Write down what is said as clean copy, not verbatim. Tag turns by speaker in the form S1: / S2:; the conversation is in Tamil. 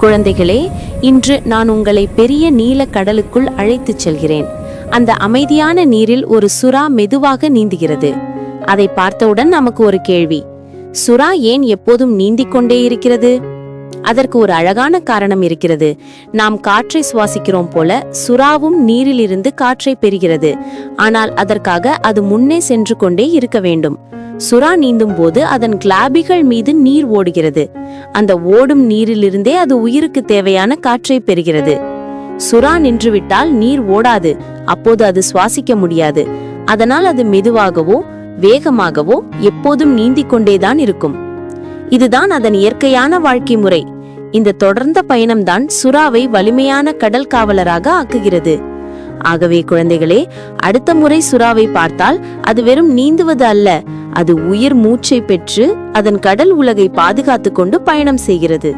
S1: குழந்தைகளே, இன்று நான் உங்களை பெரிய நீல கடலுக்குள் அழைத்துச் செல்கிறேன். அந்த அமைதியான நீரில் ஒரு சுறா மெதுவாக நீந்துகிறது. அதை பார்த்தவுடன் நமக்கு ஒரு கேள்வி: சுறா ஏன் எப்போதும் நீந்திக் கொண்டே இருக்கிறது? அதற்கு ஒரு அழகான காரணம் இருக்கிறது. நாம் காற்றை சுவாசிக்கிறோம் போல சுறாவும் நீரிலிருந்து காற்றை பெறுகிறது. ஆனால் அதற்காக அது முன்னே சென்று கொண்டே இருக்க வேண்டும். சுறா நீந்தும் போது அதன் கிளாபிகள் மீது நீர் ஓடுகிறது. அந்த ஓடும் நீரிலிருந்தே அது உயிருக்கு தேவையான காற்றை பெறுகிறது. சுறா நின்றுவிட்டால் நீர் ஓடாது. அப்போது அது சுவாசிக்க முடியாது. அதனால் அது மெதுவாகவோ வேகமாகவோ எப்போதும் நீந்திக் கொண்டேதான் இருக்கும். இதுதான் அதன் இயற்கையான வாழ்க்கை முறை. இந்த தொடர்ந்த பயணம்தான் சுறாவை வலிமையான கடல் காவலராக ஆக்குகிறது. ஆகவே குழந்தைகளே, அடுத்த முறை சுறாவை பார்த்தால் அது வெறும் நீந்துவது அல்ல, அது உயிர் மூச்சை பெற்று அதன் கடல் உலகை பாதுகாத்து கொண்டு பயணம் செய்கிறது.